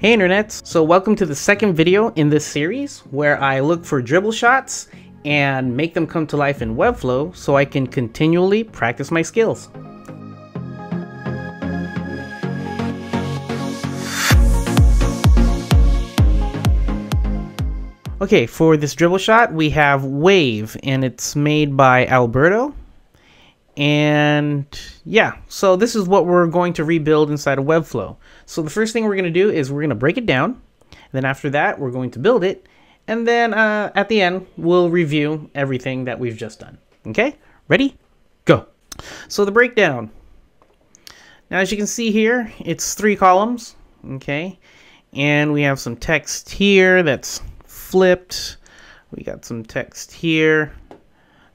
Hey internets! So welcome to the second video in this series where I look for dribble shots and make them come to life in Webflow so I can continually practice my skills. Okay, for this dribble shot we have Wave and it's made by Alberto. And yeah, so this is what we're going to rebuild inside of Webflow. So the first thing we're going to do is we're going to break it down. Then after that, we're going to build it. And then at the end, we'll review everything that we've just done. Okay, ready? Go. So the breakdown. Now, as you can see here, it's 3 columns. Okay, and we have some text here that's flipped. We got some text here.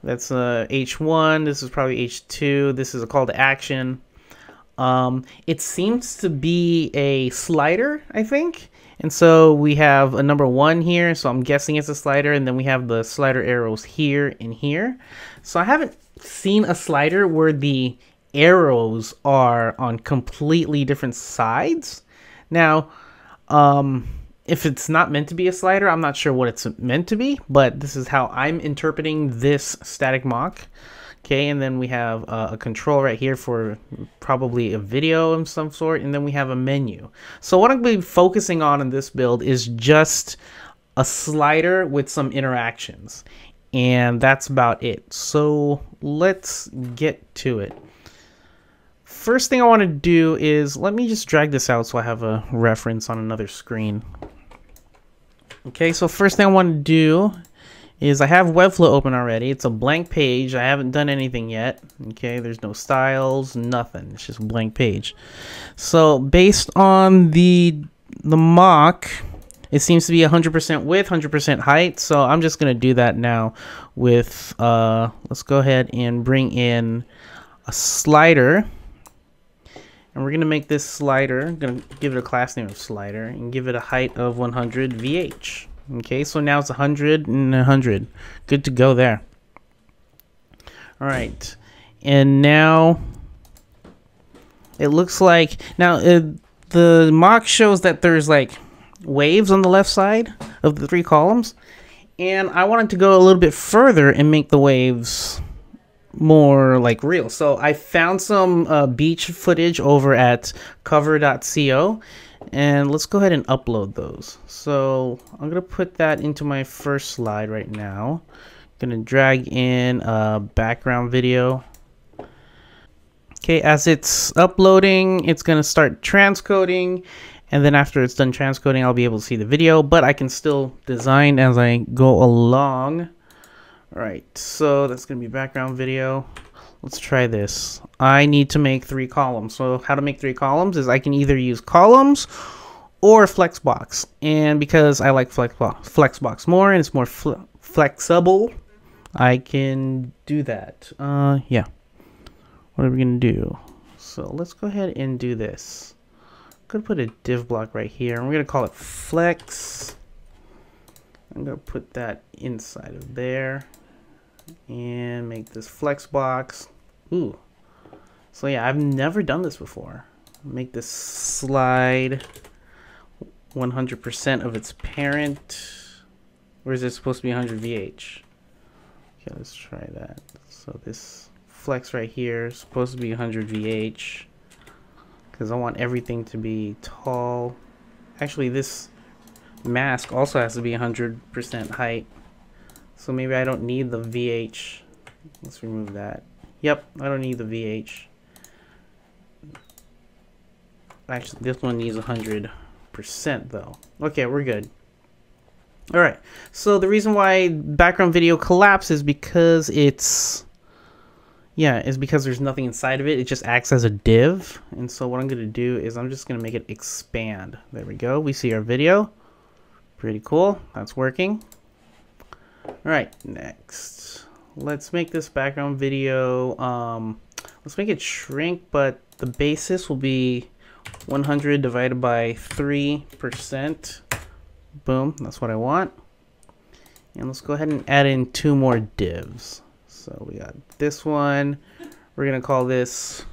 That's H1. This is probably H2. This is a call to action. It seems to be a slider, I think. And so we have a number 1 here. So I'm guessing it's a slider. And then we have the slider arrows here and here. So I haven't seen a slider where the arrows are on completely different sides. Now, if it's not meant to be a slider, I'm not sure what it's meant to be, but this is how I'm interpreting this static mock. Okay, and then we have a control right here for probably a video of some sort, and then we have a menu. So what I'm going to be focusing on in this build is just a slider with some interactions, and that's about it. So let's get to it. First thing I want to do is, let me just drag this out so I have a reference on another screen. Okay, so first thing I want to do is I have Webflow open already. It's a blank page. I haven't done anything yet. Okay, there's no styles, nothing. It's just a blank page. So based on the mock, it seems to be 100% width, 100% height. So I'm just going to do that now with, let's go ahead and bring in a slider. And we're going to make this slider, I'm going to give it a class name of slider, and give it a height of 100 VH. Okay, so now it's 100 and 100. Good to go there. All right. And now it looks like, now the mock shows that there's like waves on the left side of the 3 columns. And I wanted to go a little bit further and make the waves more like real. So I found some beach footage over at cover.co, and let's go ahead and upload those. So I'm gonna put that into my first slide right now. Gonna drag in a background video. Okay, as it's uploading, it's gonna start transcoding, and then after it's done transcoding, I'll be able to see the video, but I can still design as I go along. Alright, so that's going to be background video. Let's try this. I need to make 3 columns. So how to make 3 columns is I can either use columns or Flexbox. And because I like Flexbox more and it's more flexible, I can do that. Yeah. What are we going to do? So let's go ahead and do this. I'm going to put a div block right here. And we're going to call it Flex. I'm going to put that inside of there and make this flex box. Ooh. So yeah, I've never done this before. Make this slide 100% of its parent. Or is it supposed to be 100 VH? Okay, let's try that. So this flex right here is supposed to be 100 VH because I want everything to be tall. Actually, this mask also has to be 100% height, so maybe I don't need the VH. Let's remove that. Yep, I don't need the VH. Actually, this one needs 100% though. Okay, we're good. All right, so the reason why background video collapses is because it's because there's nothing inside of it. It just acts as a div. And so what I'm going to do is I'm just going to make it expand. There we go. We see our video. Pretty cool. That's working. Alright, next. Let's make this background video, let's make it shrink, but the basis will be 100 divided by 3%. Boom, that's what I want. And let's go ahead and add in 2 more divs. So we got this one. We're going to call this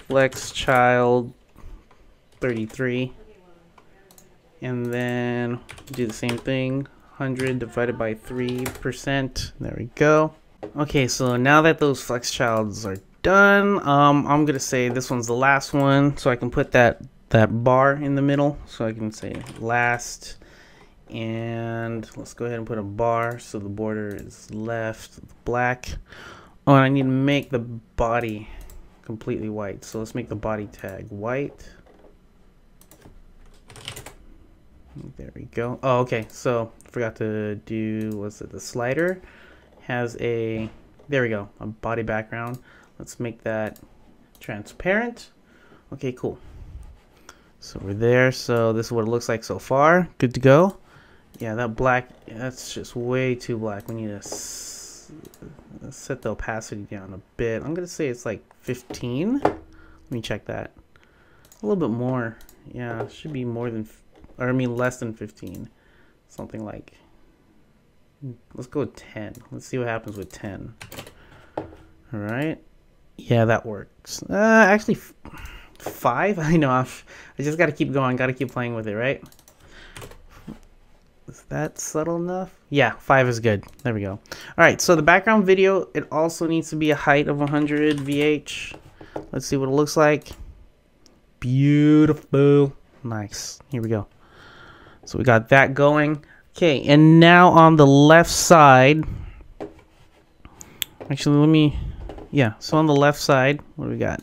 Flex Child 33. And then do the same thing, 100 divided by 3%. There we go. Okay, so now that those flex childs are done, I'm gonna say this one's the last one, so I can put that bar in the middle. So I can say last, and let's go ahead and put a bar so the border is left black. Oh, and I need to make the body completely white, so let's make the body tag white. There we go. Oh, okay, so forgot to do, what's it, the slider has a, there we go, a body background. Let's make that transparent. Okay, cool. So we're there. So this is what it looks like so far. Good to go. Yeah, that black, that's just way too black. We need to set the opacity down a bit. I'm gonna say it's like 15. Let me check that. A little bit more. Yeah, it should be more than, or I mean less than 15. Something like, let's go with 10. Let's see what happens with 10. All right. Yeah, that works. Actually, 5? I know. I just got to keep going. Got to keep playing with it, right? Is that subtle enough? Yeah, 5 is good. There we go. All right, so the background video, it also needs to be a height of 100 VH. Let's see what it looks like. Beautiful. Nice. Here we go. So we got that going. Okay, and now on the left side, actually let me, yeah, so on the left side, what do we got?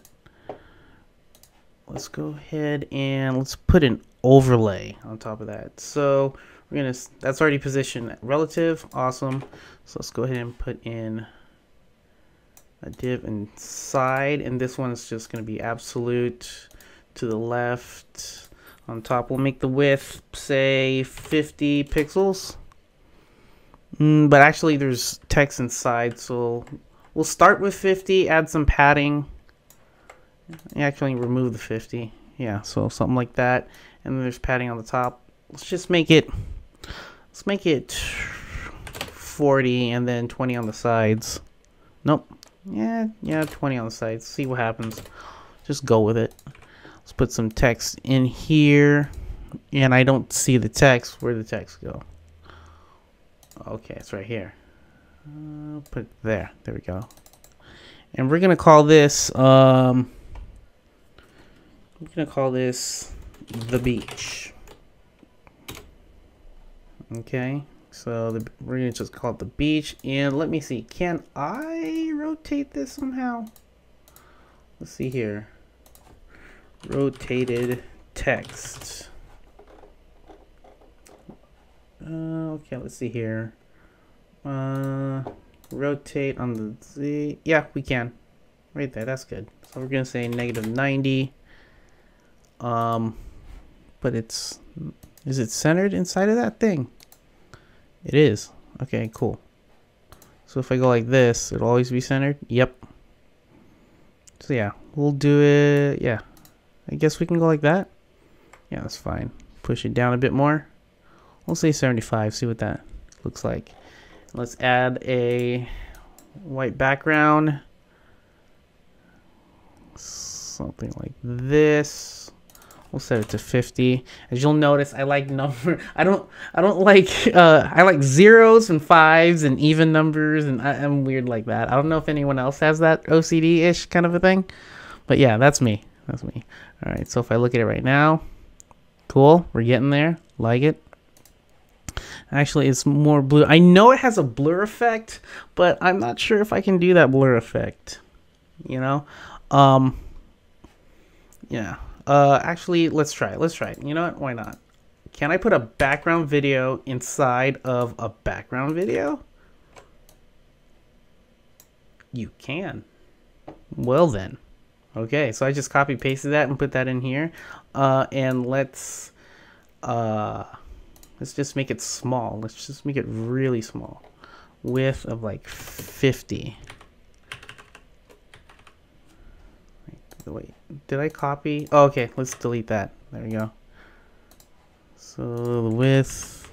Let's go ahead and let's put an overlay on top of that. So we're gonna, that's already positioned relative, awesome. So let's go ahead and put in a div inside, and this one's just gonna be absolute to the left. On top, we'll make the width, say, 50 pixels. But actually, there's text inside, so we'll start with 50, add some padding. Actually, remove the 50. Yeah, so something like that. And then there's padding on the top. Let's just make it, let's make it 40 and then 20 on the sides. Nope. Yeah, 20 on the sides. See what happens. Just go with it. Let's put some text in here, and I don't see the text. Where'd the text go? Okay, it's right here. Put it there. There we go. And we're gonna call this. We're gonna call this the beach. Okay, so we're gonna just call it the beach. And let me see. Can I rotate this somehow? Let's see here. Rotated text. Okay, let's see here. Rotate on the Z. Yeah, we can. Right there, that's good. So we're gonna say -90. But is it centered inside of that thing? It is. Okay, cool. So if I go like this, it'll always be centered? Yep. So yeah, we'll do it, yeah. I guess we can go like that. Yeah, that's fine. Push it down a bit more. We'll say 75, see what that looks like. Let's add a white background. Something like this. We'll set it to 50. As you'll notice, I like number. I don't like. I like zeros and fives and even numbers, and I'm weird like that. I don't know if anyone else has that OCD-ish kind of a thing, but yeah, that's me. That's me. All right. So if I look at it right now, cool. We're getting there. Like it. Actually, it's more blue. I know it has a blur effect, but I'm not sure if I can do that blur effect. You know. Yeah. Actually, let's try it. Let's try it. You know what? Why not? Can I put a background video inside of a background video? You can. Well then. Okay, so I just copy pasted that and put that in here. And let's just make it small. Let's just make it really small. Width of like 50. Wait, did I copy? Oh, okay, let's delete that. There we go. So the width,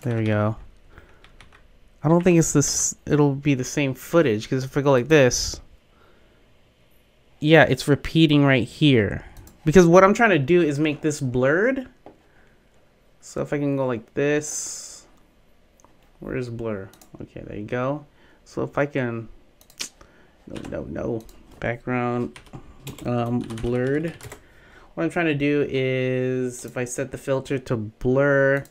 there we go. I don't think it's this, it'll be the same footage, because if I go like this, yeah, it's repeating right here. Because what I'm trying to do is make this blurred. So if I can go like this, where's blur? Okay, there you go. So if I can, no, background blurred. What I'm trying to do is, if I set the filter to blur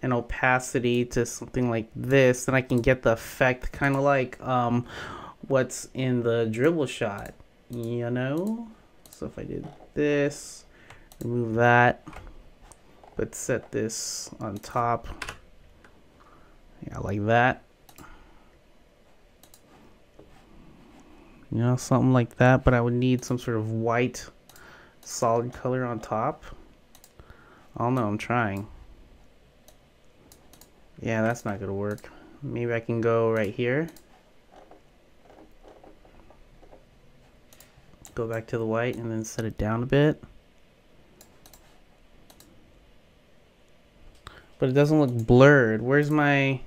and opacity to something like this, then I can get the effect kind of like what's in the dribble shot, you know? So if I did this, remove that, but set this on top, yeah, like that. You know, something like that, but I would need some sort of white solid color on top. I don't know, I'm trying. Yeah, that's not gonna work. Maybe I can go right here. Go back to the white and then set it down a bit. But it doesn't look blurred. Where's my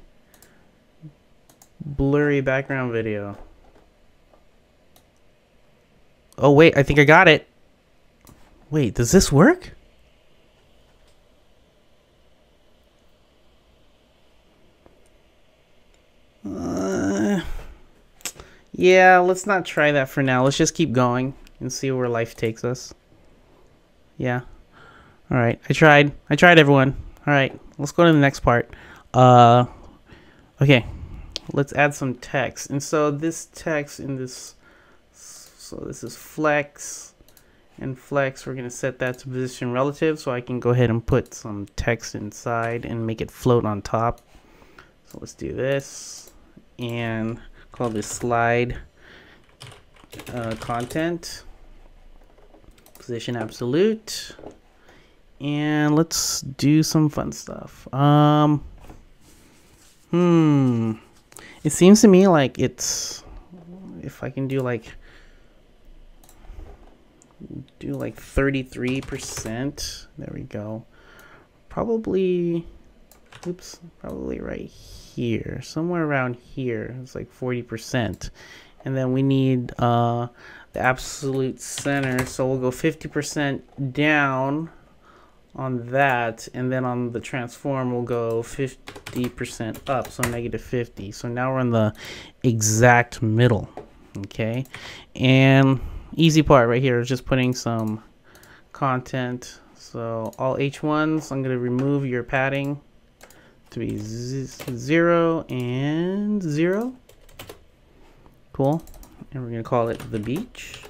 blurry background video? Oh wait, I think I got it. Wait, does this work? Yeah, let's not try that for now. Let's just keep going and see where life takes us. Yeah. All right, I tried everyone. All right, let's go to the next part. Okay, let's add some text. And so this text in this, so this is flex, and flex, we're gonna set that to position relative so I can go ahead and put some text inside and make it float on top. So let's do this and call this slide content, position absolute, and let's do some fun stuff. It seems to me like it's, if I can do like 33%, there we go, probably, oops, probably right here, somewhere around here. It's like 40%, and then we need the absolute center, so we'll go 50% down on that, and then on the transform we'll go 50% up, so -50. So now we're in the exact middle. Okay, and easy part right here is just putting some content. So all H1s, I'm going to remove your padding to be 0 and 0. Cool. And we're going to call it the beach.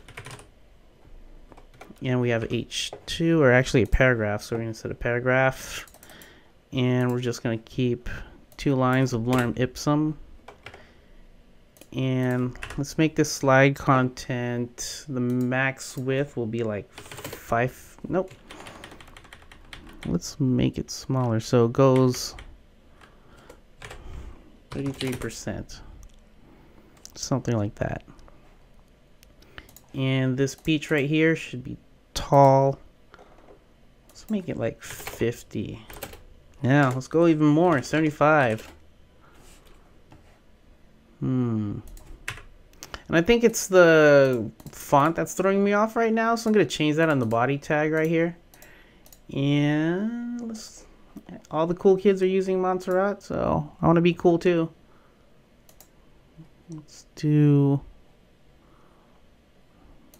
And we have H2, or actually a paragraph, so we're going to set a paragraph. And we're just going to keep 2 lines of lorem ipsum. And let's make this slide content, the max width will be like 5, nope. Let's make it smaller, so it goes 33%. Something like that. And this beach right here should be tall. Let's make it like 50. Now, let's go even more, 75. And I think it's the font that's throwing me off right now, so I'm going to change that on the body tag right here. And all the cool kids are using Montserrat, so I want to be cool too. Let's do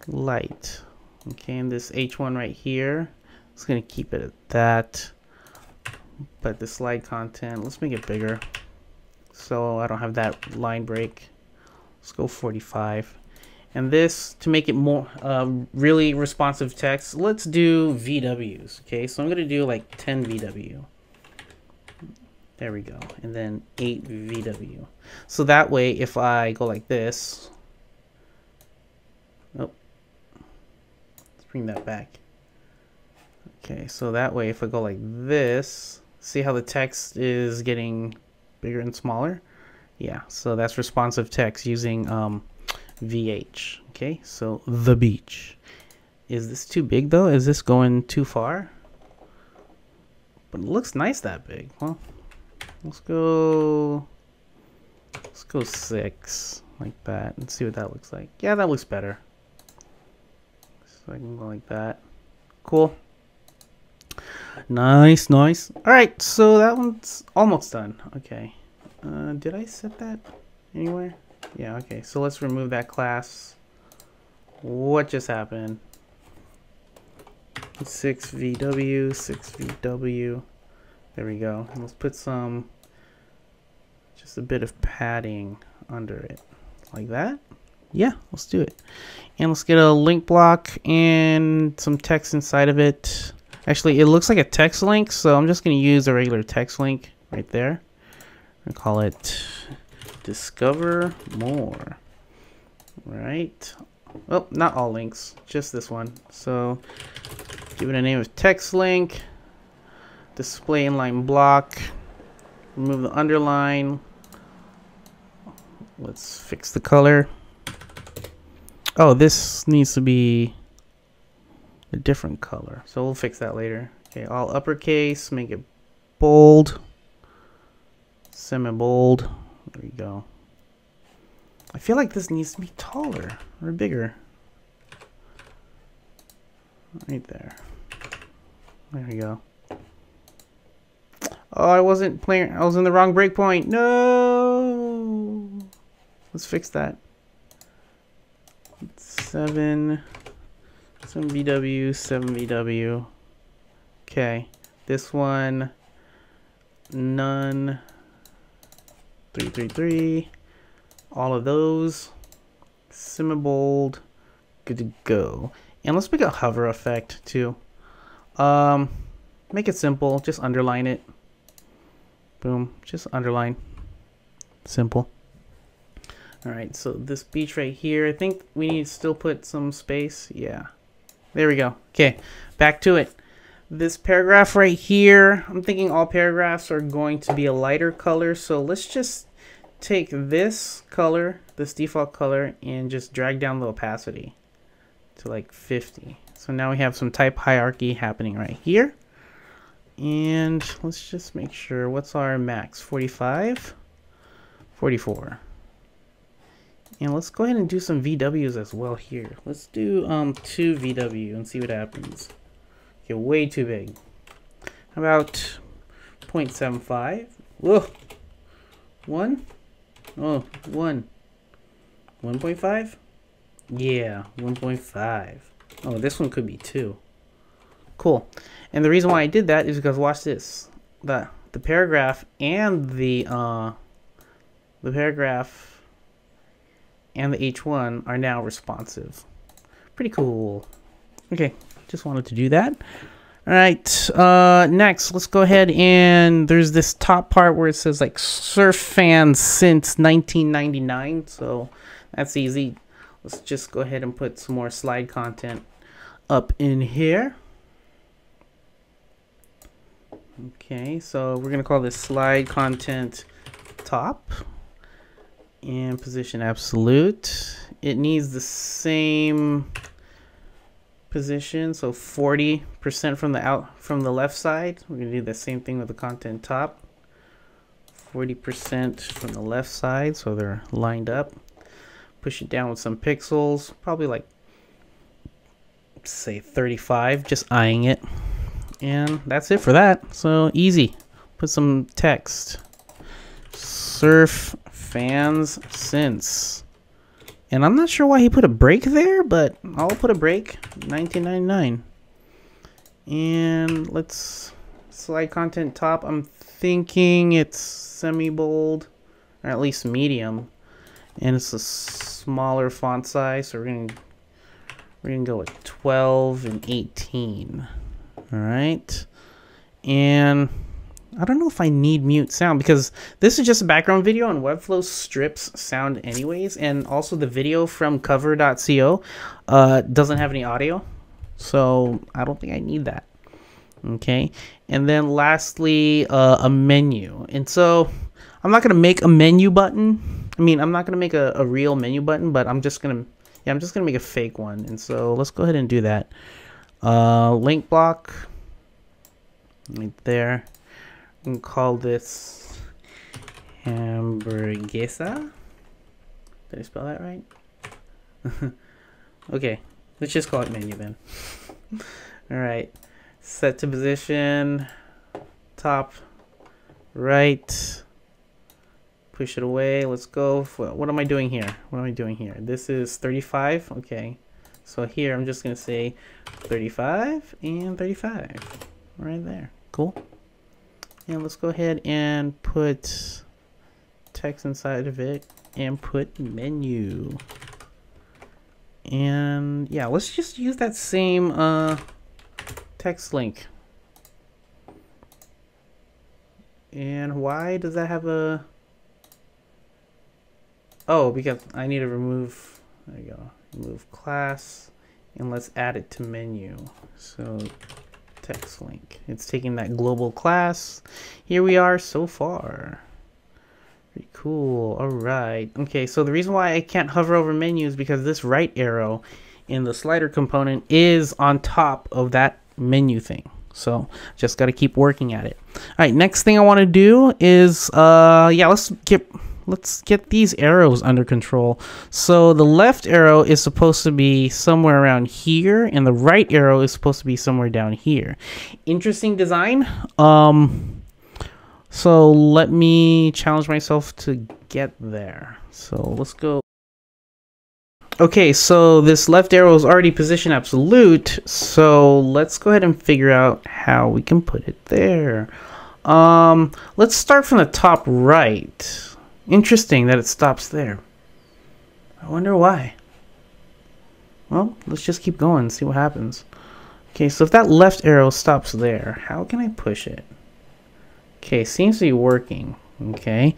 light. Okay, and this H1 right here, it's going to keep it at that. But the slide content, let's make it bigger, so I don't have that line break. Let's go 45. And this, to make it more really responsive text, let's do VWs. Okay, so I'm going to do like 10 VW. There we go. And then 8 VW. So that way, if I go like this, oh, let's bring that back. Okay, so that way, if I go like this, see how the text is getting bigger and smaller? Yeah, so that's responsive text using VH. Okay, so the beach. Is this too big though? Is this going too far? But it looks nice that big. Well, let's go 6 like that and see what that looks like. Yeah, that looks better. So I can go like that. Cool. Nice, nice. All right, so that one's almost done. Okay. Did I set that anywhere? Yeah, okay. So let's remove that class. What just happened? 6VW, 6VW. There we go. And let's put just a bit of padding under it. Like that? Yeah, let's do it. And let's get a link block and some text inside of it. Actually, it looks like a text link, so I'm just going to use a regular text link right there. And call it Discover More. Right. Well, not all links, just this one. So give it a name of text link. Display inline block. Remove the underline. Let's fix the color. Oh, this needs to be a different color, so we'll fix that later. Okay, all uppercase, make it bold, semi-bold. There we go. I feel like this needs to be taller or bigger. Right there. There we go. Oh, I wasn't playing. I was in the wrong breakpoint. No. Let's fix that. 7VW, 7VW. Okay. This one, none. 333. All of those. Semi-bold. Good to go. And let's make a hover effect too. Make it simple. Just underline it. Boom. Just underline. Simple. Alright, so this beach right here, I think we need to still put some space. Yeah. There we go. Okay, back to it. This paragraph right here, I'm thinking all paragraphs are going to be a lighter color. So let's just take this color, this default color, and just drag down the opacity to like 50. So now we have some type hierarchy happening right here. And let's just make sure, what's our max? 45? 44. And let's go ahead and do some VWs as well here. Let's do 2 VW and see what happens. Okay, way too big. How about 0.75? Whoa. 1? Oh, 1. 1.5? Yeah, 1.5. Oh, this one could be 2. Cool. And the reason why I did that is because watch this. The paragraph and the paragraph and the H1 are now responsive. Pretty cool. Okay, just wanted to do that. All right, next, let's go ahead and there's this top part where it says like surf fans since 1999. So that's easy. Let's just go ahead and put some more slide content up in here. Okay, so we're gonna call this slide content top. And position absolute. It needs the same position, so 40% from the left side. We're gonna do the same thing with the content top. 40% from the left side, so they're lined up. Push it down with some pixels, probably like say 35, just eyeing it. And that's it for that. So easy. Put some text. Surf fans since, and I'm not sure why he put a break there, but I'll put a break. 1999. And let's slide content top. I'm thinking it's semi-bold, or at least medium, and it's a smaller font size, so we're gonna go with 12 and 18. All right, and I don't know if I need mute sound because this is just a background video and Webflow strips sound anyways, and also the video from cover.co doesn't have any audio, so I don't think I need that. Okay, and then lastly, a menu. And so I'm not gonna make a menu button. I mean, I'm not gonna make a real menu button, but I'm just gonna make a fake one. And so let's go ahead and do that. Link block right there. We can call this hamburguesa. Did I spell that right? Okay, let's just call it menu then. All right, Set to position, top right, push it away. Let's go. What am I doing here? What am I doing here? This is 35. Okay. So here I'm just going to say 35 and 35 right there. Cool. And let's go ahead and put text inside of it and put menu. And yeah, let's just use that same text link. And why does that have a... Oh, because I need to remove... There you go. Remove class. And let's add it to menu. So text link. It's taking that global class. Here we are so far. Pretty cool. All right. Okay, so the reason why I can't hover over menu is because this right arrow in the slider component is on top of that menu thing. So just got to keep working at it. All right, next thing I want to do is yeah, let's get these arrows under control. So the left arrow is supposed to be somewhere around here, and the right arrow is supposed to be somewhere down here. Interesting design. So let me challenge myself to get there. So let's go. Okay, so this left arrow is already position absolute, so let's go ahead and figure out how we can put it there. Let's start from the top right. Interesting that it stops there. I wonder why. Well, let's just keep going and see what happens. Okay, so if that left arrow stops there, how can I push it? Okay, seems to be working. Okay,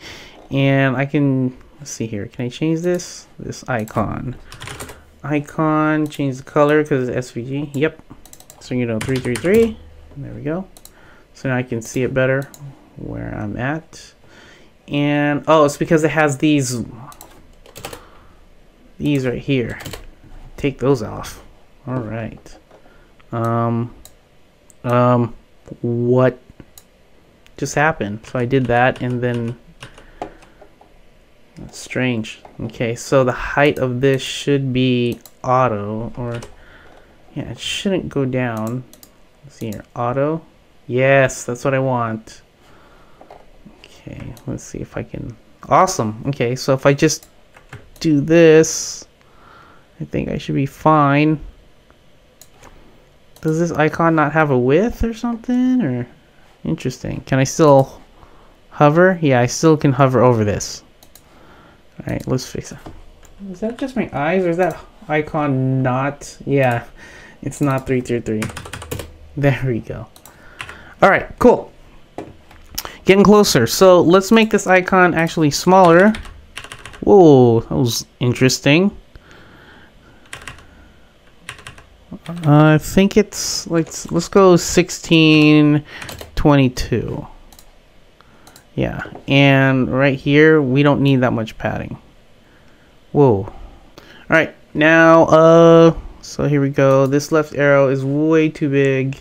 and I can... Let's see here. Can I change this? This icon. Icon, change the color because it's SVG. Yep. So, you know, 333. There we go. So now I can see it better where I'm at. And, oh, it's because it has these right here. Take those off. All right. What just happened? So I did that and then... That's strange. Okay, so the height of this should be auto, or yeah, it shouldn't go down. Let's see here, auto. Yes, that's what I want. Okay, let's see if I can. Awesome. Okay, so if I just do this, I think I should be fine. Does this icon not have a width or something? Or interesting. Can I still hover? Yeah, I still can hover over this. Alright, let's fix it. Is that just my eyes, or is that icon not? Yeah, it's not 333. There we go. Alright, cool. Getting closer. So let's make this icon actually smaller. Whoa, that was interesting. I think it's like, let's go 1622. Yeah, and right here we don't need that much padding. Whoa. All right, now so here we go. This left arrow is way too big.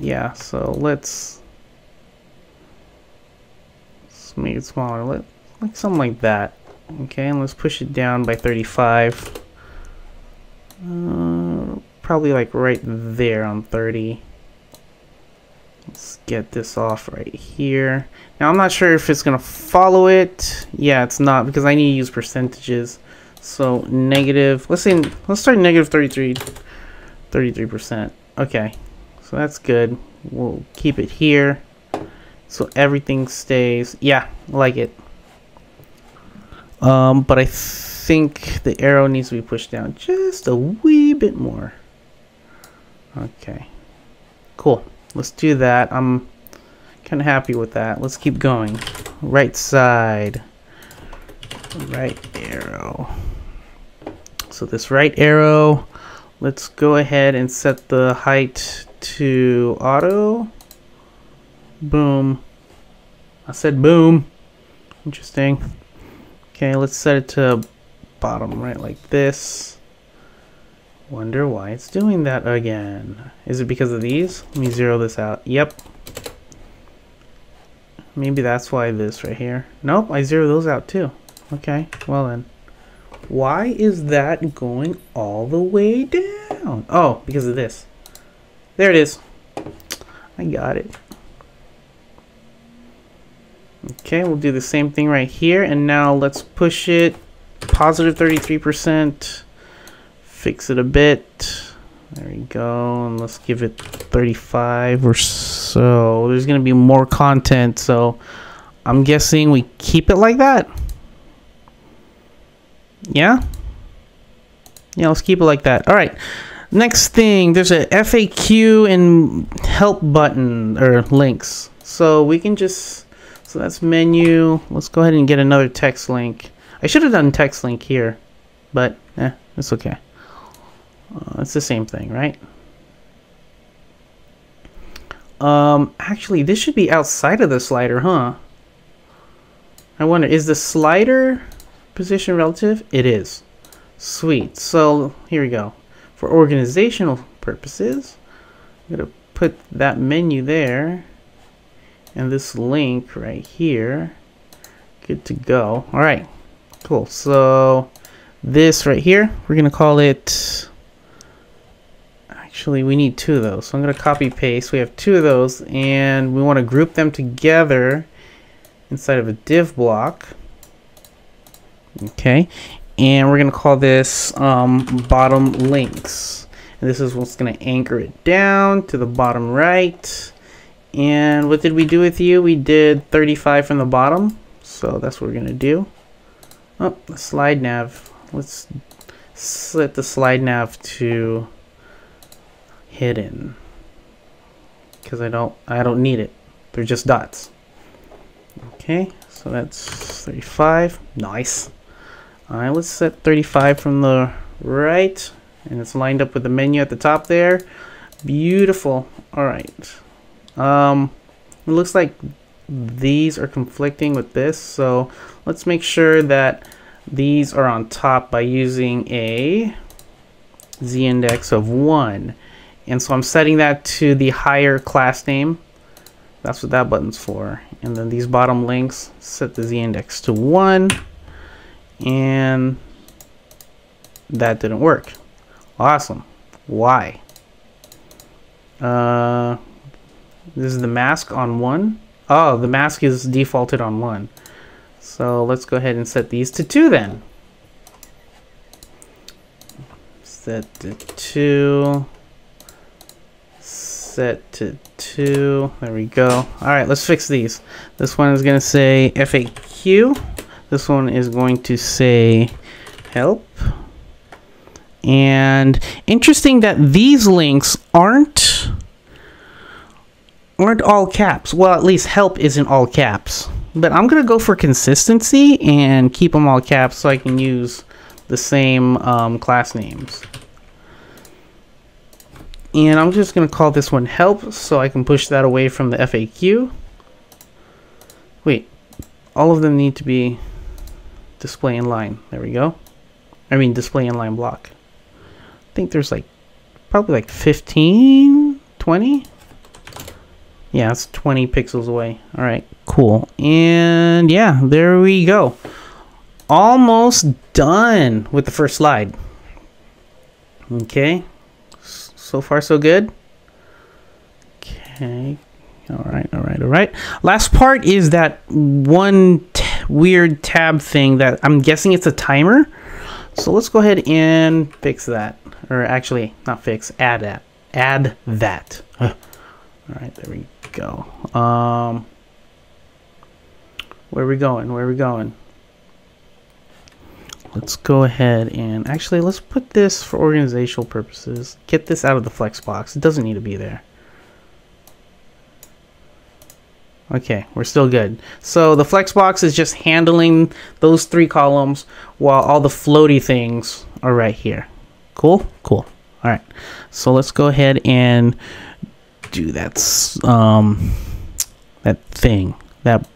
Yeah, so let's make it smaller. Like something like that. Okay, and let's push it down by 35. Probably like right there on 30. Let's get this off right here. Now I'm not sure if it's gonna follow it. Yeah, it's not, because I need to use percentages. So negative, let's start negative 33%. Okay, so that's good. We'll keep it here so everything stays. Yeah, I like it. But I think the arrow needs to be pushed down just a wee bit more. Okay, cool. Let's do that. I'm kind of happy with that. Let's keep going. Right side. Right arrow. So this right arrow, let's go ahead and set the height to auto. Boom. I said boom. Interesting. Okay, let's set it to bottom right like this. Wonder why it's doing that again. Is it because of these? Let me zero this out. Yep. Maybe that's why this right here. Nope, I zero those out too. Okay, well then. Why is that going all the way down? Oh, because of this. There it is. I got it. Okay, we'll do the same thing right here, and now let's push it positive 33%. Fix it a bit. There we go, and let's give it 35 or so. There's gonna be more content, so I'm guessing we keep it like that. Yeah, let's keep it like that. All right, next thing, there's a FAQ and help button or links, so we can just, so that's menu. Let's go ahead and get another text link. I should have done text link here, but it's okay. It's the same thing, right? Actually, this should be outside of the slider, huh? I wonder, is the slider position relative? It is. Sweet. So here we go. For organizational purposes, I'm gonna put that menu there and this link right here. Good to go. All right, cool. So this right here, we're gonna call it, actually we need two of those, so I'm gonna copy paste. We have two of those and we want to group them together inside of a div block. Okay, and we're gonna call this bottom links, and this is what's gonna anchor it down to the bottom right. And what did we do with you? We did 35 from the bottom, so that's what we're gonna do. Oh, the slide nav, let's set the slide nav to hidden because I don't need it. They're just dots. Okay, so that's 35. Nice. All right, let's set 35 from the right, and it's lined up with the menu at the top there. Beautiful. All right. It looks like these are conflicting with this, so let's make sure that these are on top by using a z-index of 1. And so I'm setting that to the higher class name. That's what that button's for. And then these bottom links, set the z-index to 1. And that didn't work. Awesome. Why? This is the mask on 1. Oh, the mask is defaulted on 1. So let's go ahead and set these to 2 then. Set to 2. Set to 2. There we go. All right, let's fix these. This one is going to say FAQ. This one is going to say help. And interesting that these links aren't all caps. Well, at least help isn't all caps. But I'm going to go for consistency and keep them all caps so I can use the same class names. And I'm just going to call this one help so I can push that away from the FAQ. Wait, all of them need to be display inline. There we go. I mean display inline block. I think there's like probably like 15, 20. Yeah, it's 20 pixels away. All right, cool. And yeah, there we go. Almost done with the first slide. Okay. So far, so good. Okay. All right. Last part is that one weird tab thing that I'm guessing it's a timer. So let's go ahead and fix that. Or actually, not fix, add that. Add that. All right, there we go. Where are we going? Let's go ahead and actually let's put this for organizational purposes. Get this out of the flex box. It doesn't need to be there. Okay, we're still good. So the flex box is just handling those 3 columns while all the floaty things are right here. Cool. All right. So let's go ahead and do that that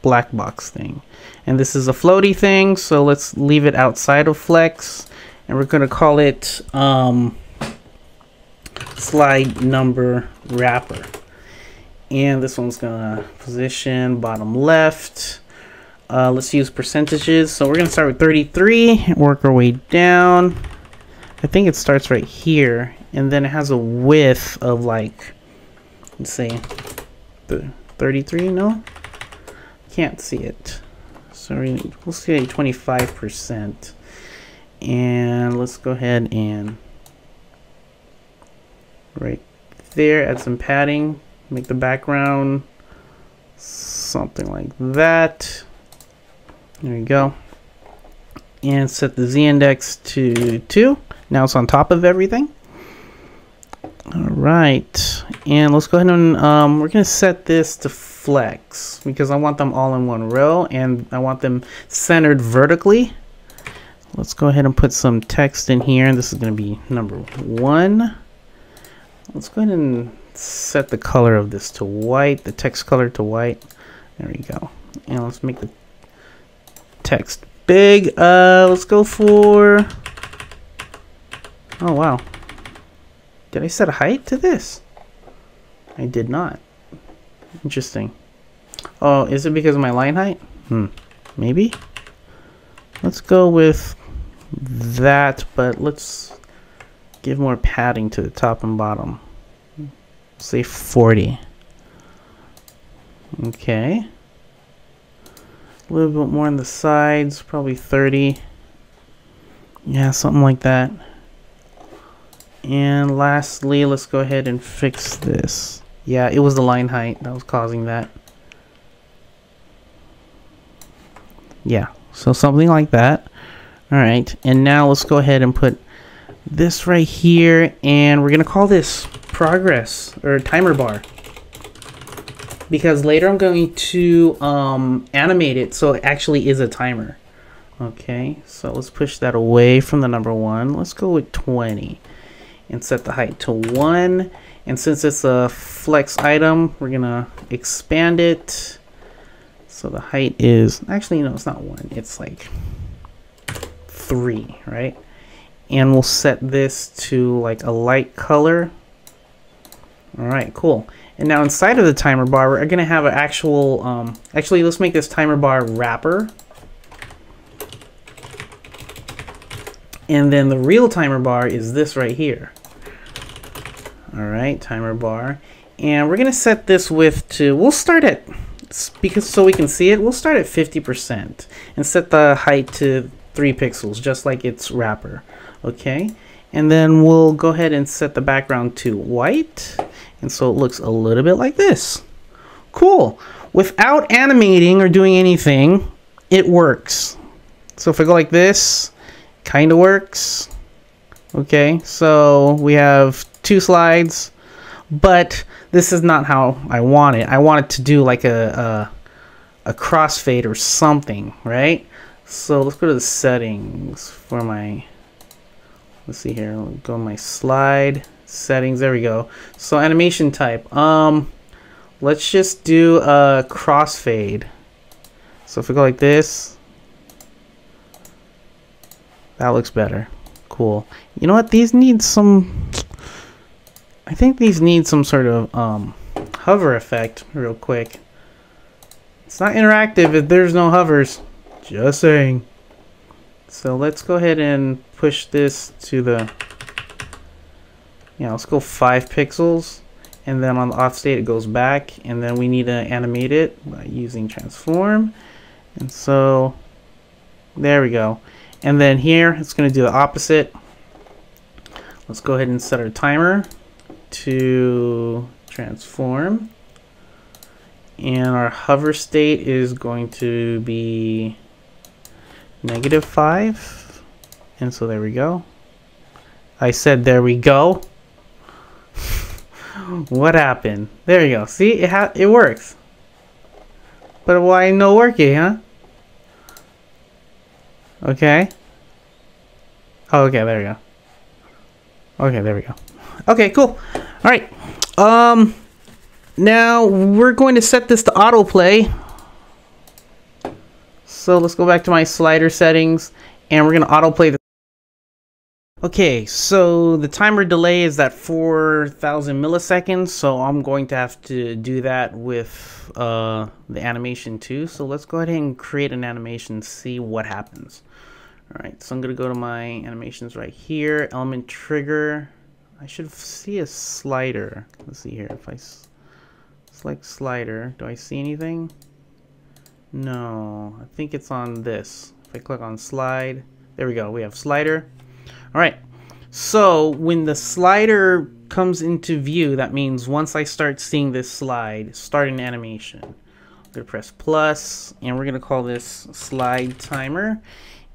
black box thing. And this is a floaty thing, so let's leave it outside of flex, and we're going to call it slide number wrapper. And this one's going to position bottom left. Let's use percentages. So we're going to start with 33 and work our way down. I think it starts right here, and then it has a width of like, let's say, 33. No, can't see it. So we'll say 25%, and let's go ahead and right there add some padding, make the background something like that. There you go. And set the z-index to 2. Now it's on top of everything. Alright, and let's go ahead and we're going to set this to flex because I want them all in one row and I want them centered vertically. Let's go ahead and put some text in here. This is going to be number 1. Let's go ahead and set the color of this to white, the text color to white. There we go. And let's make the text big. Let's go for, oh wow, did I set a height to this? I did not. Interesting. Oh, is it because of my line height? Maybe. Let's go with that, but let's give more padding to the top and bottom. Say 40. Okay. A little bit more on the sides, probably 30. Yeah, something like that. And lastly, let's go ahead and fix this. Yeah, it was the line height that was causing that. Yeah, so something like that. Alright, and now let's go ahead and put this right here, and we're going to call this progress, or timer bar. Because later I'm going to animate it so it actually is a timer. Okay, so let's push that away from the number 1. Let's go with 20 and set the height to 1. And since it's a flex item, we're gonna expand it. So the height is, actually no, it's not 1, it's like 3, right? And we'll set this to like a light color. Alright, cool. And now inside of the timer bar, we're gonna have an actual, actually let's make this timer bar wrapper. And then the real timer bar is this right here. Alright, timer bar. And we're gonna set this width to, we'll start at, because so we can see it, we'll start at 50% and set the height to 3 pixels, just like its wrapper. Okay, and then we'll go ahead and set the background to white, and so it looks a little bit like this. Cool. Without animating or doing anything, it works. So if I go like this, kind of works. Okay, so we have 2 slides, but this is not how I want it. I want it to do like a crossfade or something, right? So let's go to the settings for my, let's see here, I'll go to my slide settings. There we go. So animation type, let's just do a crossfade. So if we go like this, that looks better. Cool. You know what, these need some, I think these need some sort of hover effect real quick. It's not interactive if there's no hovers, just saying. So let's go ahead and push this to the, yeah, let's go 5 pixels, and then on the off state it goes back, and then we need to animate it by using transform. And so there we go. And then here it's going to do the opposite. Let's go ahead and set our timer to transform, and our hover state is going to be -5, and so there we go. I said there we go. What happened? There you go. See, it works. But why no working, huh? Okay. Oh, okay, there we go. Okay, there we go. Okay, cool. All right. Now we're going to set this to autoplay. So let's go back to my slider settings, and we're going to autoplay the. Okay, so the timer delay is at 4,000 milliseconds, so I'm going to have to do that with the animation too. So let's go ahead and create an animation, see what happens. All right, so I'm going to go to my animations right here, element trigger. I should see a slider. Let's see here. If I select slider, do I see anything? No, I think it's on this. If I click on slide, there we go. We have slider. All right. So when the slider comes into view, that means once I start seeing this slide, start an animation. I'm gonna press plus, and we're gonna call this slide timer.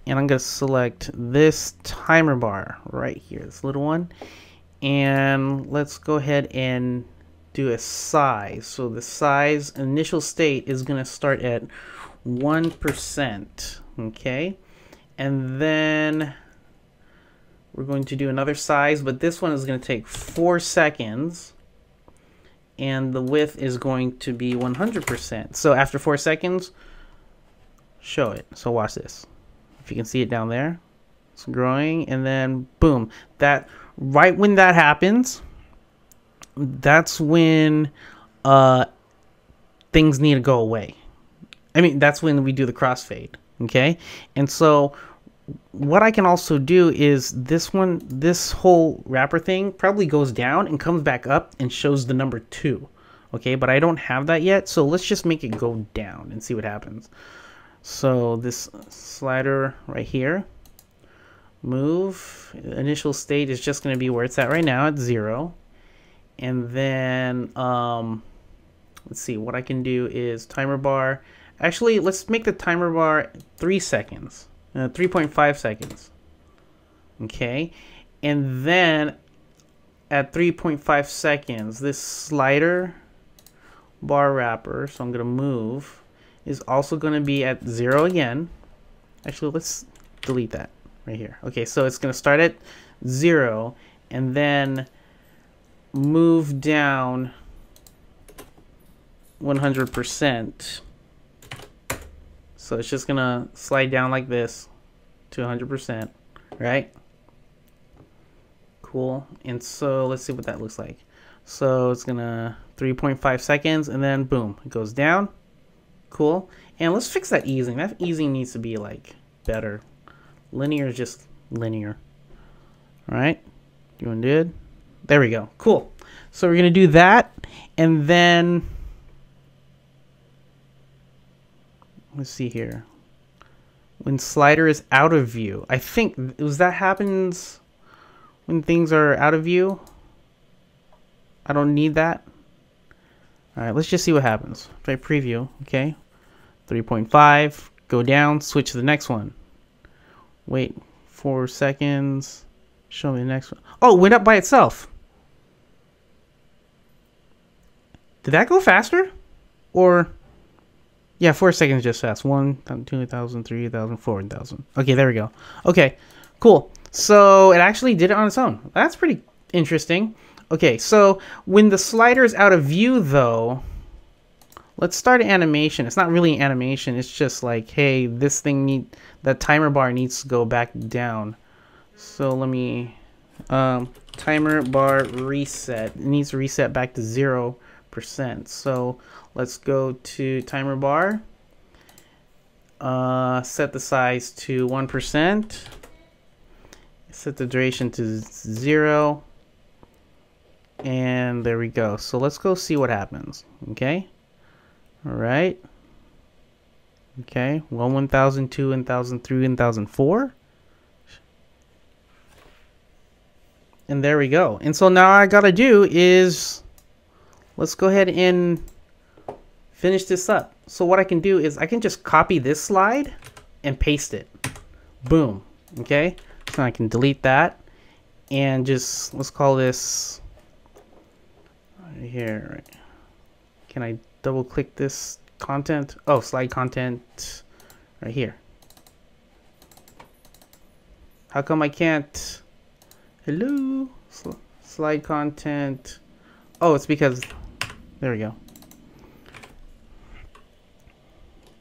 And I'm gonna select this timer bar right here, this little one. And let's go ahead and do a size. So the size initial state is going to start at 1%. Okay. And then we're going to do another size, but this one is going to take 4 seconds. And the width is going to be 100%. So after 4 seconds, show it. So watch this. If you can see it down there, it's growing, and then boom. That right when that happens, that's when things need to go away. I mean, that's when we do the crossfade. Okay, and so what I can also do is this whole wrapper thing probably goes down and comes back up and shows the number 2. Okay, but I don't have that yet, so let's just make it go down and see what happens. So this slider right here, move, initial state is just going to be where it's at right now at 0. And then let's see, what I can do is timer bar. Actually, let's make the timer bar 3 seconds, 3.5 seconds. Okay, and then at 3.5 seconds, this slider bar wrapper, so I'm going to move, is also going to be at 0 again. Actually, let's delete that right here. Okay, so it's going to start at 0 and then move down 100%. So it's just going to slide down like this to 100%, right? Cool. And so let's see what that looks like. So it's going to 3.5 seconds and then boom, it goes down. Cool. And let's fix that easing. That easing needs to be like better. Linear is just linear. All right. Doing good. There we go. Cool. So we're going to do that. And then let's see here. When slider is out of view, I think that happens when things are out of view. I don't need that. All right, let's just see what happens. If I preview, okay, 3.5, go down, switch to the next one. Wait 4 seconds, show me the next one. Oh, it went up by itself. Did that go faster? Or, yeah, 4 seconds just fast. 1,000, 2,000, 3,000, 4,000. Okay, there we go. Okay, cool. So it actually did it on its own. That's pretty interesting. Okay, so when the slider is out of view, though, let's start an animation. It's not really an animation. It's just like, hey, this thing that timer bar needs to go back down. So let me timer bar reset. It needs to reset back to 0%. So let's go to timer bar. Set the size to 1%. Set the duration to 0. And there we go. So let's go see what happens. Okay. All right. Okay. 1,000, 2,000, 3, 1,004. And there we go. And so now I gotta do is let's go ahead and finish this up. So what I can do is I can just copy this slide and paste it. Boom. Okay. So I can delete that and just let's call this right here. Right. Can I double click this content? Oh, slide content right here. How come I can't? Hello, slide content. Oh, it's because there we go.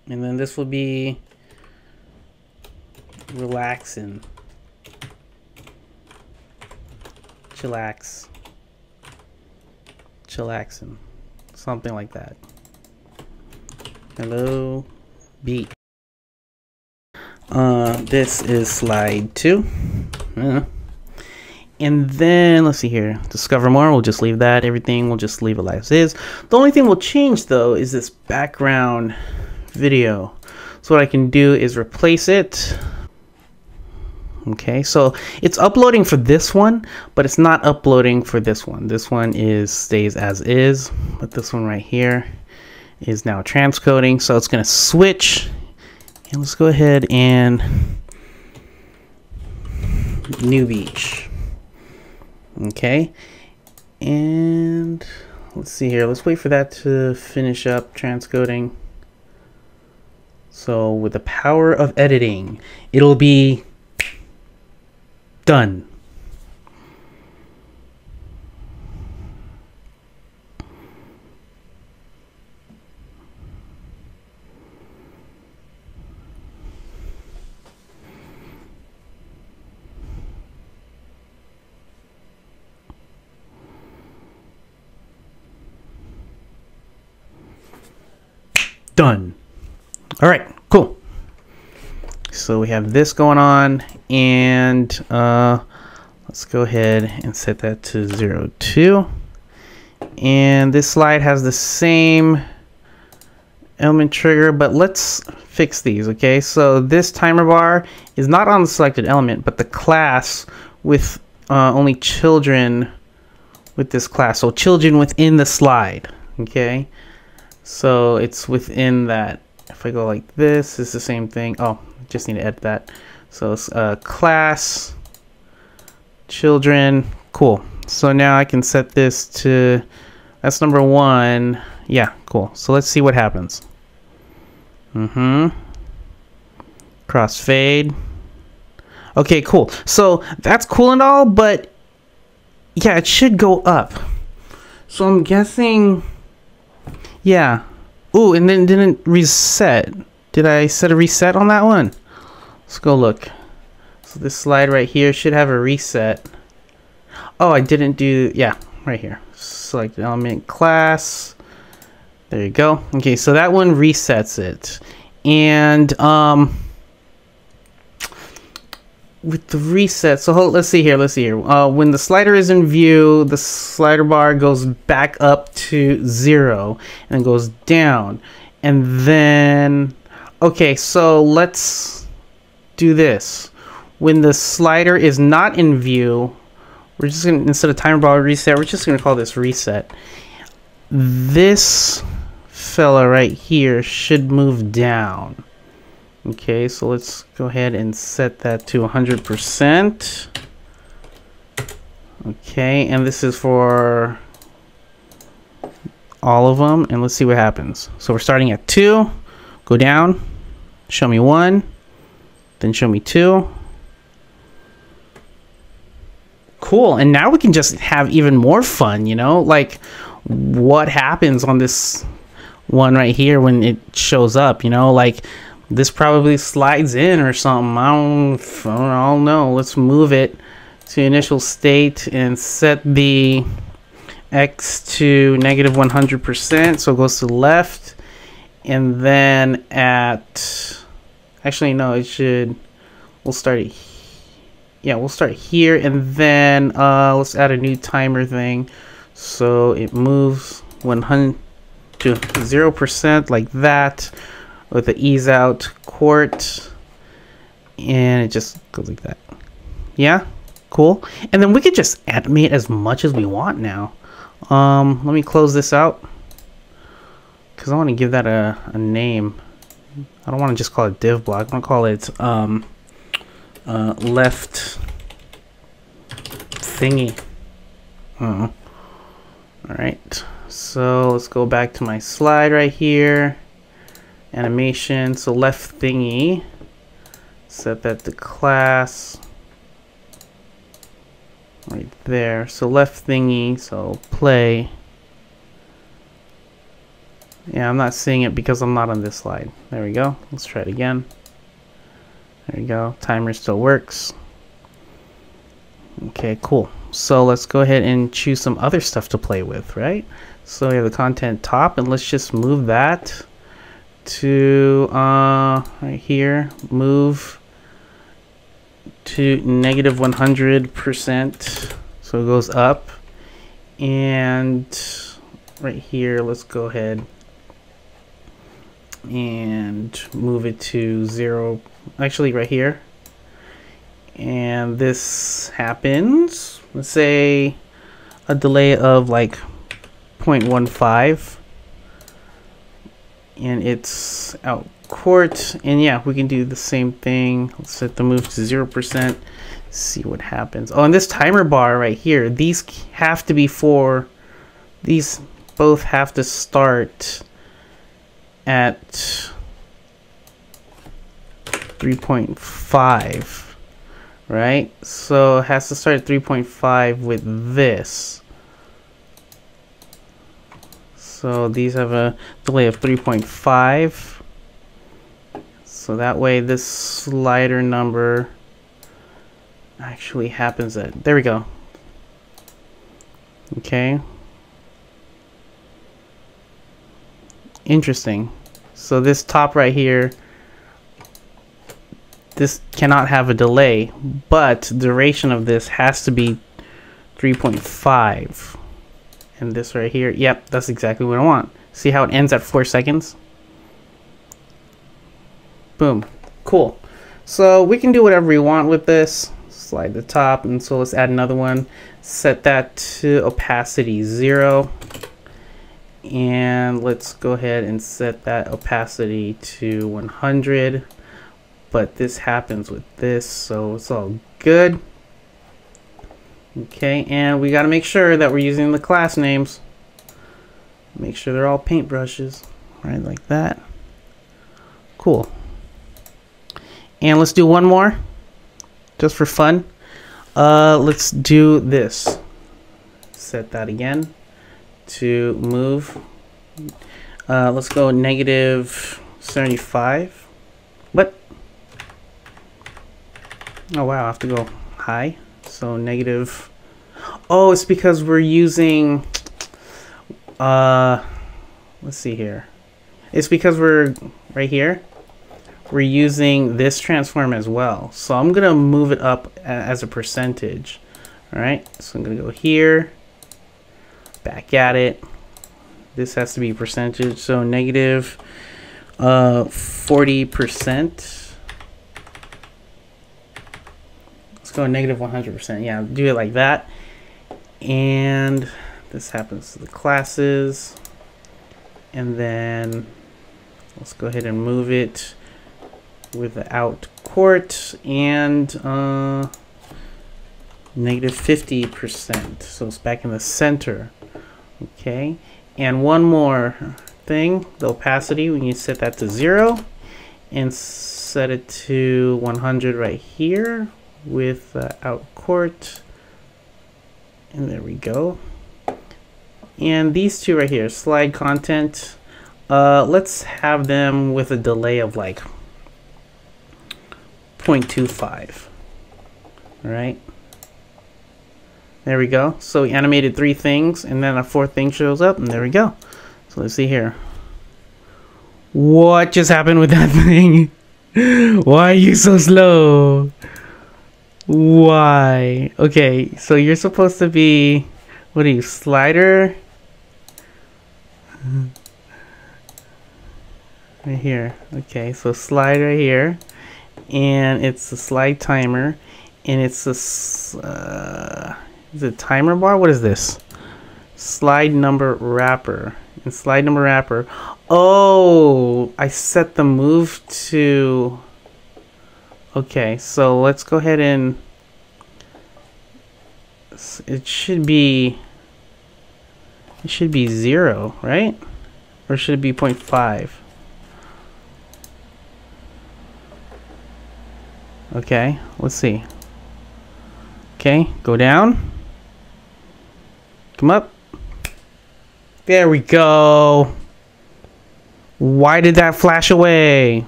And then this will be relaxing. Chillaxing. Something like that. Hello, beat. This is slide 2. And then let's see here, discover more. We'll just leave that. Everything we'll just leave it as is. The only thing we'll change though is this background video. So what I can do is replace it. Okay, so it's uploading for this one, but it's not uploading for this one. This one stays as is, but this one right here is now transcoding. So it's going to switch, and let's go ahead and new beach. Okay, and let's see here. Let's wait for that to finish up transcoding. So with the power of editing, it'll be done. Done. All right, cool. So we have this going on, and let's go ahead and set that to 0.2. And this slide has the same element trigger, but let's fix these. Okay, so this timer bar is not on the selected element, but the class with only children with this class. So children within the slide. Okay, so it's within that. If I go like this, it's the same thing. Oh, just need to edit that. So it's class children. Cool. So now I can set this to, that's number 1. Yeah, cool. So let's see what happens. Crossfade. Okay, cool. So that's cool and all, but yeah, it should go up. So I'm guessing, yeah. Ooh, and then didn't reset. Did I set a reset on that one? Let's go look. So this slide right here should have a reset. Oh, I didn't do, yeah, right here. Select element class. There you go. Okay, so that one resets it. And with the reset, so let's see here. When the slider is in view, the slider bar goes back up to 0 and goes down. And then, okay, so let's do this. When the slider is not in view, we're just gonna, instead of timer bar reset, we're just gonna call this reset. This fella right here should move down. Okay, so let's go ahead and set that to 100%. Okay, and this is for all of them, and let's see what happens. So we're starting at 2, go down, show me 1, then show me 2. Cool, and now we can just have even more fun, you know, like what happens on this one right here when it shows up, you know, like this probably slides in or something. I don't know. Let's move it to initial state and set the X to negative 100%. So it goes to the left. And then at, actually no, it should, we'll start it. Yeah, we'll start here, and then let's add a new timer thing. So it moves 100 to 0% like that, with the ease out quart, and it just goes like that. Yeah, cool. And then we could just animate as much as we want now. Let me close this out because I want to give that a name. I don't want to just call it div block. I want to call it left thingy. All right, so let's go back to my slide right here. Animation, so left thingy, set that to class right there. So left thingy, so play. Yeah, I'm not seeing it because I'm not on this slide. There we go. Let's try it again. There you go. Timer still works. Okay, cool. So let's go ahead and choose some other stuff to play with, right? So we have the content top, and let's just move that to right here. Move to negative 100%. So it goes up. And right here, let's go ahead and move it to 0. Actually, right here. And this happens, let's say a delay of like 0.15. And it's out court. And yeah, we can do the same thing. Let's set the move to 0%. See what happens. Oh, and this timer bar right here, these have to be these both have to start at 3.5, right? So it has to start at 3.5 with this. So these have a delay of 3.5. So that way this slider number actually happens at, there we go. Okay. Interesting. So this top right here, this cannot have a delay, but the duration of this has to be 3.5. And this right here, yep, that's exactly what I want. See how it ends at 4 seconds? Boom. Cool. So we can do whatever we want with this. Slide the top, and so let's add another one. Set that to opacity 0. And let's go ahead and set that opacity to 100. But this happens with this, so it's all good. Okay, and we got to make sure that we're using the class names. Make sure they're all paintbrushes, right, like that. Cool. And let's do one more, just for fun. Let's do this. Set that again to move. Let's go negative 75. What? Oh wow, I have to go high. So negative. Oh, it's because we're using. Let's see here. It's because we're right here. We're using this transform as well. So I'm gonna move it up as a percentage. All right. So I'm gonna go here. Back at it. This has to be percentage. So negative 40%. Let's go negative 100%. Yeah, do it like that. And this happens to the classes. And then let's go ahead and move it without court and negative 50%. So it's back in the center. Okay. And one more thing, the opacity, we need to set that to 0 and set it to 100 right here with out court. And there we go. And these two right here, slide content, let's have them with a delay of like 0.25. All right. There we go. So we animated 3 things, and then a 4th thing shows up, and there we go. So let's see here. What just happened with that thing? Why are you so slow? Why? Okay, so you're supposed to be, what are you, slider? Right here. Okay, so slide right here, and it's a slide timer, and it's a is it timer bar? What is this? Slide number wrapper. And slide number wrapper. Oh, I set the move to. Okay, so let's go ahead and. It should be 0, right? Or should it be 0.5? Okay, let's see. Okay, go down. Come up. There we go. Why did that flash away?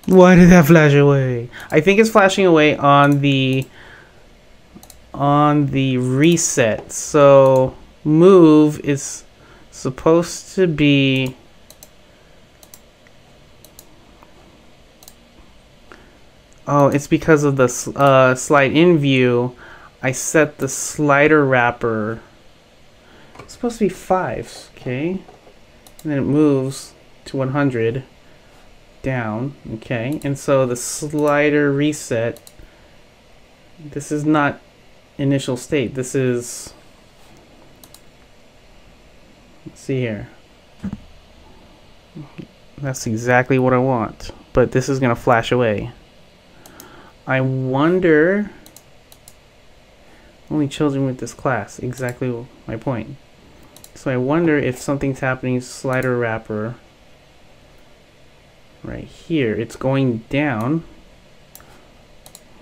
Why did that flash away? I think it's flashing away on the reset. So move is supposed to be Oh, it's because of the slide in view. I set the slider wrapper. It's supposed to be 5, okay? And then it moves to 100 down, okay? And so the slider reset, this is not initial state. This is, let's see here. That's exactly what I want, but this is gonna flash away. I wonder, only children with this class, exactly my point. So I wonder if something's happening, slider wrapper, right here. It's going down.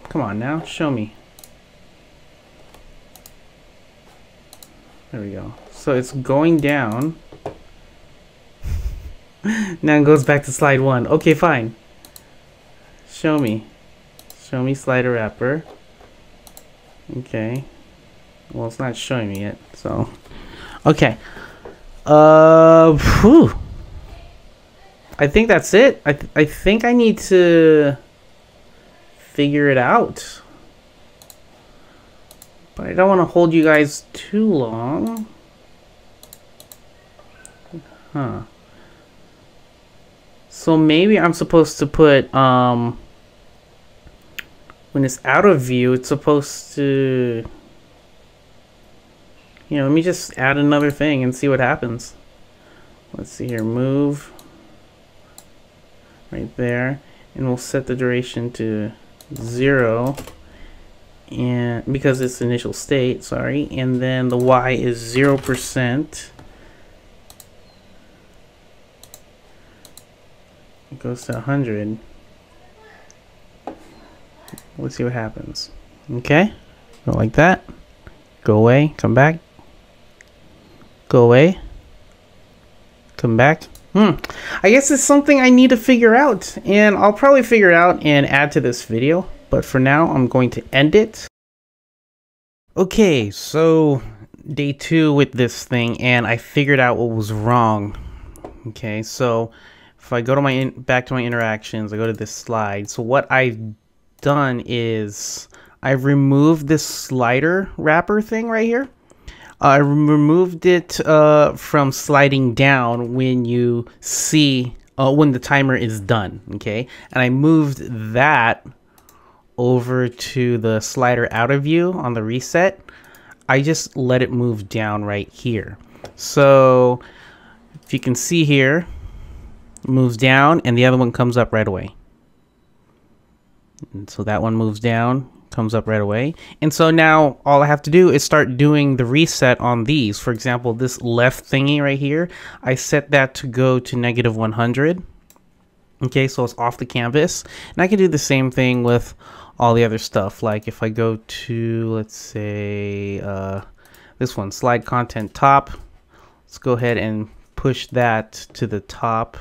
Come on now, show me. There we go. So it's going down. Now it goes back to slide 1. Okay, fine. Show me. Show me slider wrapper. Okay. Well, it's not showing me it, so. Okay. Whew. I think that's it. I think I need to figure it out. But I don't want to hold you guys too long. Huh. So maybe I'm supposed to put, when it's out of view, it's supposed to, you know, let me just add another thing and see what happens. Let's see here, move right there, and we'll set the duration to 0, and because it's initial state, sorry, and then the Y is 0%. It goes to 100. Let's see what happens. Okay, go like that. Go away, come back. Go away. Come back. I guess it's something I need to figure out, and I'll probably figure it out and add to this video. But for now, I'm going to end it. Okay, so day 2 with this thing, and I figured out what was wrong. Okay, so if I go to my back to my interactions, I go to this slide. So what I've done is I've removed this slider wrapper thing right here. I removed it from sliding down when you see when the timer is done. Okay, and I moved that over to the slider out of view on the reset. I just let it move down right here. So if you can see here, it moves down and the other one comes up right away. And so that one moves down, comes up right away. And so now all I have to do is start doing the reset on these. For example, this left thingy right here, I set that to go to -100. Okay, so it's off the canvas. And I can do the same thing with all the other stuff. Like if I go to, let's say, this one, slide content top. Let's go ahead and push that to the top,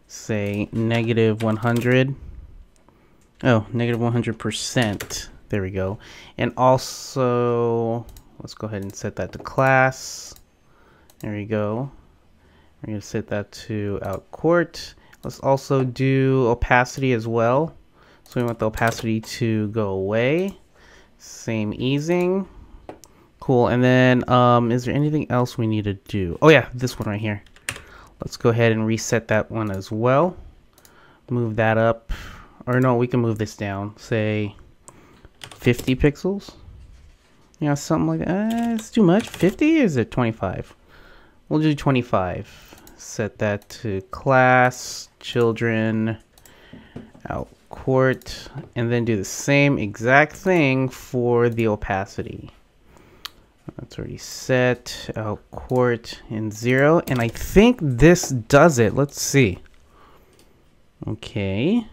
say -100. Oh, -100%. There we go. And also, let's go ahead and set that to class. There we go. We're going to set that to out court. Let's also do opacity as well. So we want the opacity to go away. Same easing. Cool. And then, is there anything else we need to do? Oh yeah, this one right here. Let's go ahead and reset that one as well. Move that up. Or no, we can move this down. Say 50 pixels. You know, something like that. It's too much. 50 or is it 25? We'll do 25. Set that to class, children, out court, and then do the same exact thing for the opacity. That's already set, out court, and 0. And I think this does it. Let's see. Okay.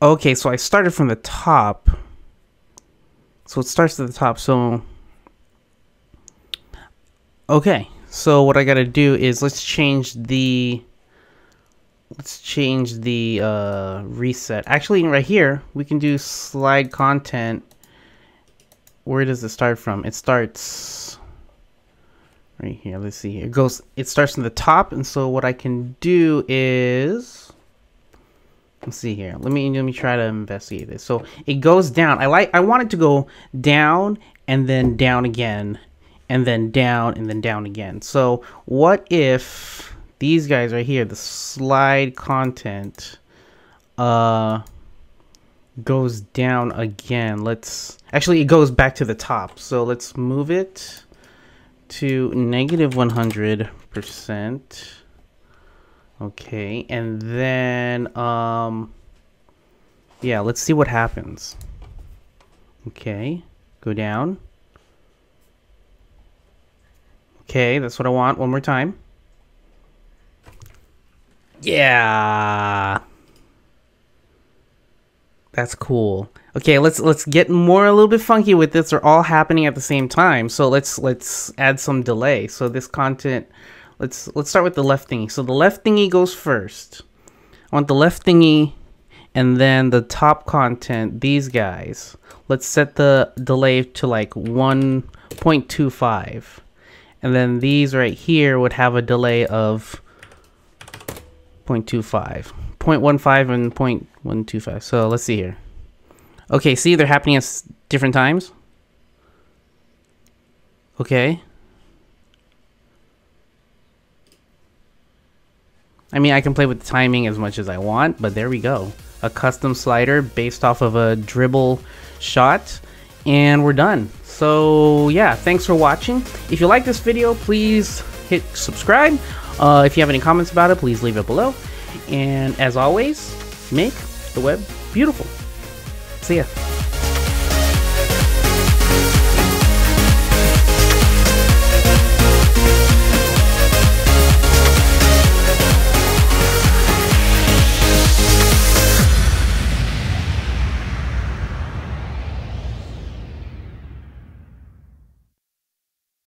Okay, so I started from the top. So it starts at the top. So, okay. So what I got to do is let's change the reset. Actually, right here, we can do slide content. Where does it start from? It starts right here. Let's see here. It starts from the top, and so what I can do is Let's see here. Let me try to investigate this. So it goes down. I want it to go down and then down again, and then down and then down again. So what if these guys right here, the slide content, goes down again? Actually, it goes back to the top. So let's move it to -100%. Okay, and then yeah, let's see what happens. Okay, go down. Okay, that's what I want. One more time. Yeah, that's cool. Okay, let's get a little bit funky with this. They're all happening at the same time. So let's add some delay. So this content, let's start with the left thingy. So the left thingy goes first. I want the left thingy, and then the top content, these guys. Let's set the delay to like 1.25. And then these right here would have a delay of 0.25. 0.15 and 0.125. So let's see here. Okay, see, they're happening at different times. Okay. I mean, I can play with the timing as much as I want, but there we go. A custom slider based off of a dribble shot, and we're done. So yeah, thanks for watching. If you like this video, please hit subscribe. If you have any comments about it, please leave it below. And as always, make the web beautiful. See ya.